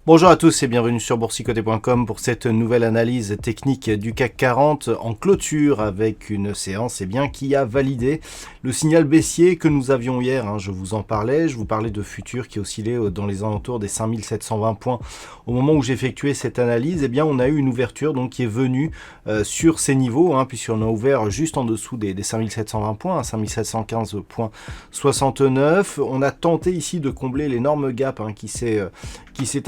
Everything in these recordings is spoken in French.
Bonjour à tous et bienvenue sur boursicoté.com pour cette nouvelle analyse technique du CAC 40 en clôture avec une séance qui a validé le signal baissier que nous avions hier. Je vous en parlais, je vous parlais de futurs qui oscillaient dans les alentours des 5720 points. Au moment où j'effectuais cette analyse, on a eu une ouverture qui est venue sur ces niveaux, puisqu'on a ouvert juste en dessous des 5720 points, 5715,69. On a tenté ici de combler l'énorme gap qui s'est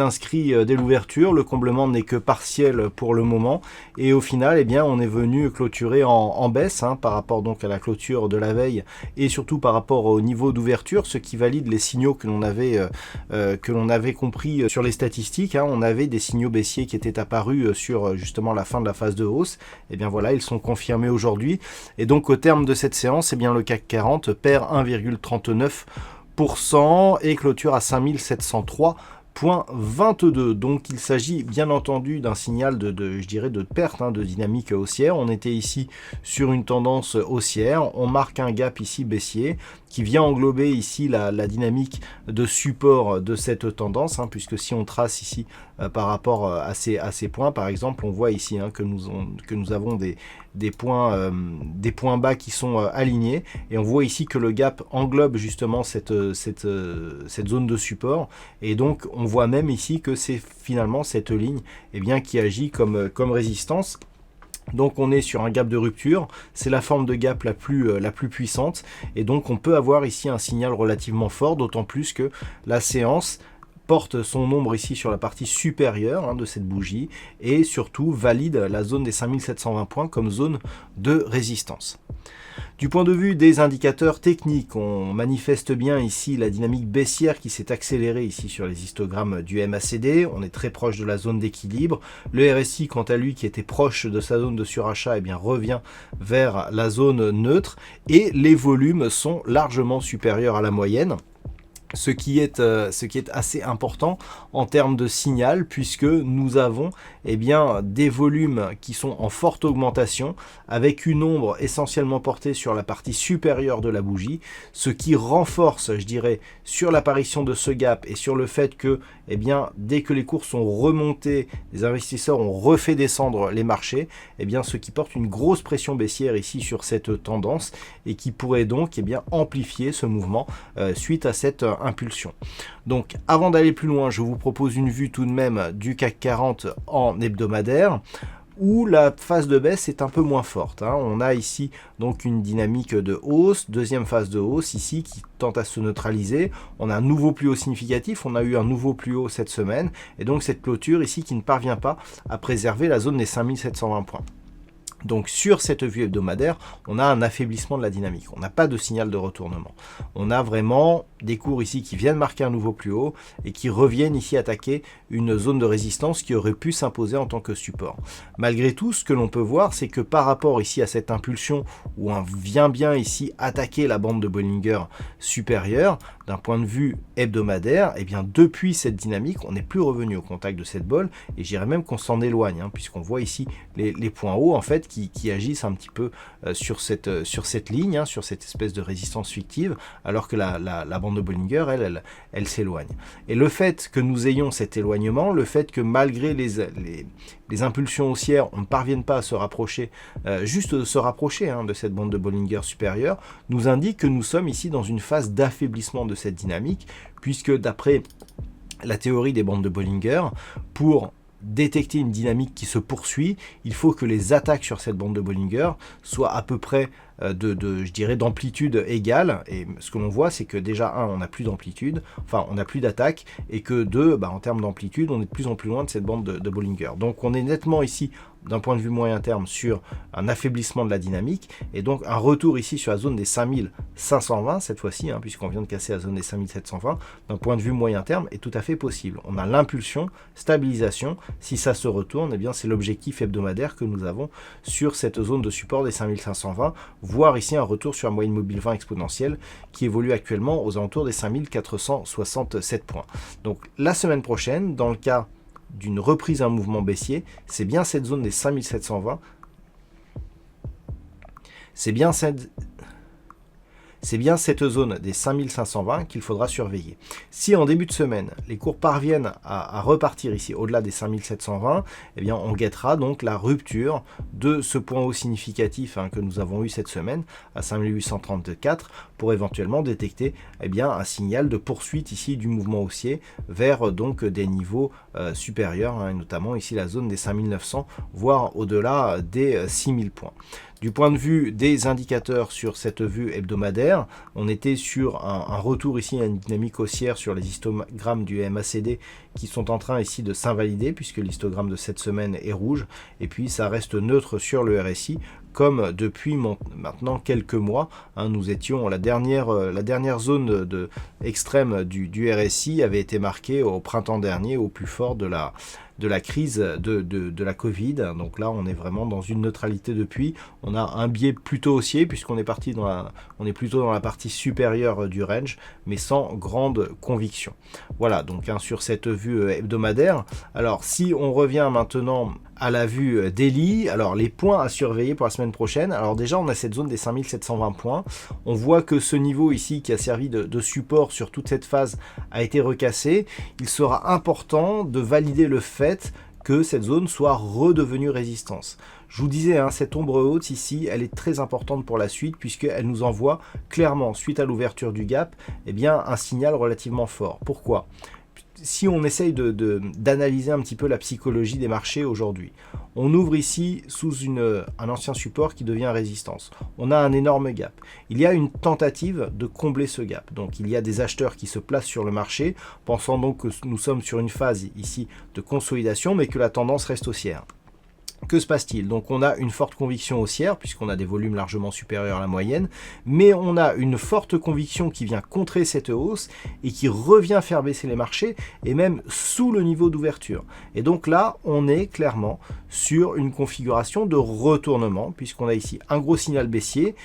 inscrit dès l'ouverture. Le comblement n'est que partiel pour le moment et au final on est venu clôturer en baisse par rapport donc à la clôture de la veille et surtout par rapport au niveau d'ouverture, ce qui valide les signaux que l'on avait compris sur les statistiques. On avait des signaux baissiers qui étaient apparus sur justement la fin de la phase de hausse. Voilà, ils sont confirmés aujourd'hui et donc au terme de cette séance le CAC 40 perd 1,39% et clôture à 5703,22. Donc il s'agit bien entendu d'un signal de perte de dynamique haussière. On était ici sur une tendance haussière, on marque un gap ici baissier qui vient englober ici la dynamique de support de cette tendance, puisque si on trace ici par rapport à ces points, par exemple, on voit ici que nous avons des points bas qui sont alignés, et on voit ici que le gap englobe justement cette zone de support, et donc on voit même ici que c'est finalement cette ligne qui agit comme résistance. Donc on est sur un gap de rupture, c'est la forme de gap la plus puissante, et donc on peut avoir ici un signal relativement fort, d'autant plus que la séance porte son ombre ici sur la partie supérieure de cette bougie, et surtout valide la zone des 5720 points comme zone de résistance. Du point de vue des indicateurs techniques, on manifeste bien ici la dynamique baissière qui s'est accélérée ici sur les histogrammes du MACD. On est très proche de la zone d'équilibre. Le RSI, quant à lui, qui était proche de sa zone de surachat, revient vers la zone neutre, et les volumes sont largement supérieurs à la moyenne. Ce qui est assez important en termes de signal, puisque nous avons des volumes qui sont en forte augmentation, avec une ombre essentiellement portée sur la partie supérieure de la bougie, ce qui renforce, je dirais, sur l'apparition de ce gap et sur le fait que dès que les cours sont remontés, les investisseurs ont refait descendre les marchés, ce qui porte une grosse pression baissière ici sur cette tendance, et qui pourrait donc amplifier ce mouvement suite à cette impulsion. Donc avant d'aller plus loin, je vous propose une vue tout de même du CAC 40 en hebdomadaire, où la phase de baisse est un peu moins forte. On a ici donc une dynamique de hausse, deuxième phase de hausse ici qui tente à se neutraliser. On a un nouveau plus haut significatif, on a eu un nouveau plus haut cette semaine, et donc cette clôture ici qui ne parvient pas à préserver la zone des 5720 points. Donc sur cette vue hebdomadaire, on a un affaiblissement de la dynamique, on n'a pas de signal de retournement. On a vraiment des cours ici qui viennent marquer un nouveau plus haut et qui reviennent ici attaquer une zone de résistance qui aurait pu s'imposer en tant que support. Malgré tout, ce que l'on peut voir, c'est que par rapport ici à cette impulsion où on vient bien ici attaquer la bande de Bollinger supérieure, d'un point de vue hebdomadaire, depuis cette dynamique, on n'est plus revenu au contact de cette bolle, et je dirais même qu'on s'en éloigne, puisqu'on voit ici les points hauts en fait qui agissent un petit peu sur cette ligne, sur cette espèce de résistance fictive, alors que la bande de Bollinger, elle s'éloigne. Et le fait que nous ayons cet éloignement, le fait que malgré les impulsions haussières, on ne parvienne pas à se rapprocher, juste de se rapprocher de cette bande de Bollinger supérieure, nous indique que nous sommes ici dans une phase d'affaiblissement de cette dynamique, puisque d'après la théorie des bandes de Bollinger, pour détecter une dynamique qui se poursuit, il faut que les attaques sur cette bande de Bollinger soient à peu près je dirais, d'amplitude égale. Et ce que l'on voit, c'est que déjà, on n'a plus d'amplitude, enfin, on n'a plus d'attaque, et que deux, en termes d'amplitude, on est de plus en plus loin de cette bande de Bollinger. Donc, on est nettement ici, d'un point de vue moyen terme, sur un affaiblissement de la dynamique, et donc un retour ici sur la zone des 5520, cette fois-ci, puisqu'on vient de casser la zone des 5720, d'un point de vue moyen terme, est tout à fait possible. On a l'impulsion, stabilisation, si ça se retourne, eh bien c'est l'objectif hebdomadaire que nous avons sur cette zone de support des 5520, voire ici un retour sur la moyenne mobile 20 exponentielle, qui évolue actuellement aux alentours des 5467 points. Donc la semaine prochaine, dans le cas d'une reprise à un mouvement baissier, c'est bien cette zone des 5720, c'est bien cette zone des 5520 qu'il faudra surveiller. Si en début de semaine, les cours parviennent à repartir ici au-delà des 5720, eh bien on guettera donc la rupture de ce point haut significatif que nous avons eu cette semaine à 5834 pour éventuellement détecter un signal de poursuite ici du mouvement haussier vers donc des niveaux supérieurs, et notamment ici la zone des 5900, voire au-delà des 6000 points. Du point de vue des indicateurs sur cette vue hebdomadaire, on était sur un retour ici à une dynamique haussière sur les histogrammes du MACD qui sont en train ici de s'invalider puisque l'histogramme de cette semaine est rouge, et puis ça reste neutre sur le RSI comme depuis maintenant quelques mois. Nous étions, la dernière zone extrême du RSI avait été marquée au printemps dernier, au plus fort de la crise de la Covid. Donc là, on est vraiment dans une neutralité depuis. On a un biais plutôt haussier puisqu'on est on est plutôt dans la partie supérieure du range, mais sans grande conviction. Voilà, donc sur cette vue hebdomadaire. Alors, si on revient maintenant à la vue daily, alors les points à surveiller pour la semaine prochaine. Alors déjà, on a cette zone des 5720 points. On voit que ce niveau ici, qui a servi de support sur toute cette phase, a été recassé. Il sera important de valider le fait que cette zone soit redevenue résistance. Je vous disais, cette ombre haute ici, elle est très importante pour la suite puisqu'elle nous envoie clairement, suite à l'ouverture du gap, un signal relativement fort. Pourquoi ? Si on essaye d'analyser un petit peu la psychologie des marchés aujourd'hui, on ouvre ici sous un ancien support qui devient résistance. On a un énorme gap. Il y a une tentative de combler ce gap. Donc il y a des acheteurs qui se placent sur le marché, pensant donc que nous sommes sur une phase ici de consolidation, mais que la tendance reste haussière. Que se passe-t-il? Donc on a une forte conviction haussière, puisqu'on a des volumes largement supérieurs à la moyenne, mais on a une forte conviction qui vient contrer cette hausse et qui revient faire baisser les marchés, et même sous le niveau d'ouverture. Et donc là, on est clairement sur une configuration de retournement, puisqu'on a ici un gros signal baissier,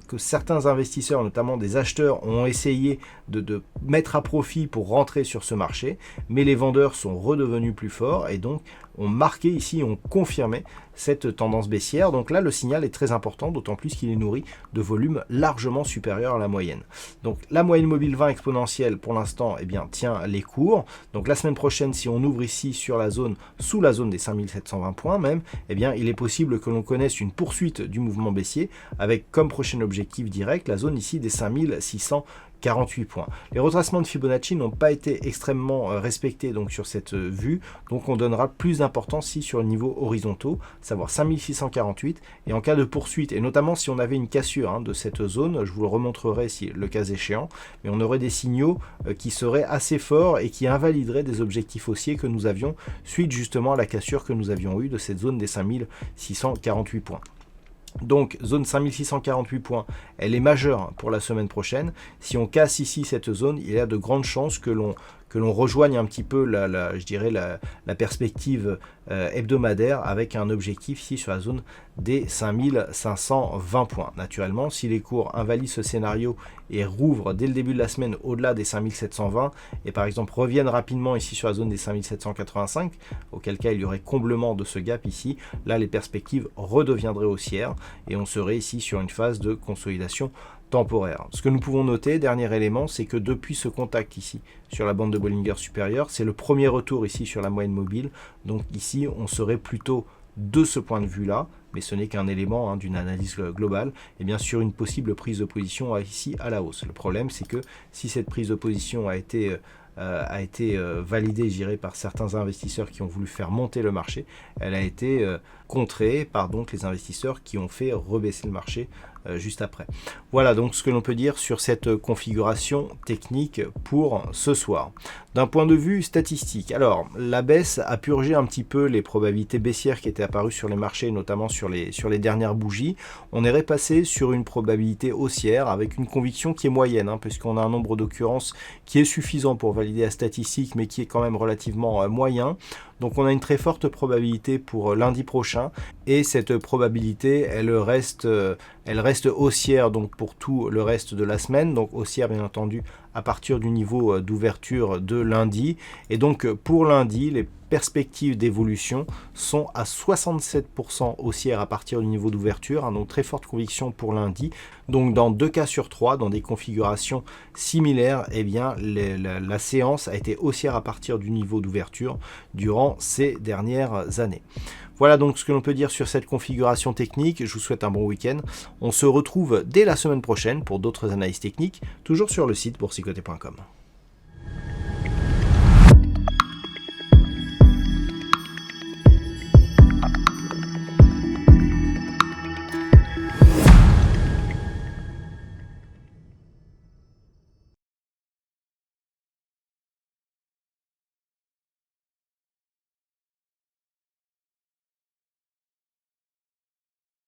que certains investisseurs, notamment des acheteurs, ont essayé de mettre à profit pour rentrer sur ce marché, mais les vendeurs sont redevenus plus forts et donc ont marqué ici, ont confirmé cette tendance baissière. Donc là, le signal est très important, d'autant plus qu'il est nourri de volumes largement supérieurs à la moyenne. Donc la moyenne mobile 20 exponentielle, pour l'instant, tient les cours. Donc la semaine prochaine, si on ouvre ici sur la zone, sous la zone des 5720 points même, il est possible que l'on connaisse une poursuite du mouvement baissier avec comme prochain objectif direct la zone ici des 5648 points. Les retracements de Fibonacci n'ont pas été extrêmement respectés donc sur cette vue, donc on donnera plus d'importance ici sur le niveau horizontaux, savoir 5648, et en cas de poursuite, et notamment si on avait une cassure de cette zone, je vous le remontrerai si le cas échéant, mais on aurait des signaux qui seraient assez forts et qui invalideraient des objectifs haussiers que nous avions suite justement à la cassure que nous avions eue de cette zone des 5648 points. Donc zone 5648 points, elle est majeure pour la semaine prochaine. Si on casse ici cette zone, il y a de grandes chances que l'on rejoigne un petit peu la perspective hebdomadaire avec un objectif ici sur la zone des 5520 points. Naturellement, si les cours invalident ce scénario et rouvrent dès le début de la semaine au-delà des 5720 et par exemple reviennent rapidement ici sur la zone des 5785, auquel cas il y aurait comblement de ce gap ici, là les perspectives redeviendraient haussières et on serait ici sur une phase de consolidation temporaire. Ce que nous pouvons noter, dernier élément, c'est que depuis ce contact ici sur la bande de Bollinger supérieure, c'est le premier retour ici sur la moyenne mobile, donc ici on serait plutôt de ce point de vue là, mais ce n'est qu'un élément d'une analyse globale, et bien sûr une possible prise de position ici à la hausse. Le problème c'est que si cette prise de position a été validée, je dirais, par certains investisseurs qui ont voulu faire monter le marché, elle a été contrée par donc les investisseurs qui ont fait rebaisser le marché juste après. Voilà donc ce que l'on peut dire sur cette configuration technique pour ce soir. D'un point de vue statistique, alors la baisse a purgé un petit peu les probabilités baissières qui étaient apparues sur les marchés, notamment sur les dernières bougies. On est repassé sur une probabilité haussière avec une conviction qui est moyenne, puisqu'on a un nombre d'occurrences qui est suffisant pour valider la statistique, mais qui est quand même relativement moyen. Donc on a une très forte probabilité pour lundi prochain, et cette probabilité elle reste haussière donc pour tout le reste de la semaine, donc haussière bien entendu à partir du niveau d'ouverture de lundi. Et donc pour lundi, les perspectives d'évolution sont à 67% haussières à partir du niveau d'ouverture, donc très forte conviction pour lundi. Donc dans 2 cas sur 3, dans des configurations similaires, eh bien la séance a été haussière à partir du niveau d'ouverture durant ces dernières années. Voilà donc ce que l'on peut dire sur cette configuration technique. Je vous souhaite un bon week-end. On se retrouve dès la semaine prochaine pour d'autres analyses techniques, toujours sur le site boursicoté.com.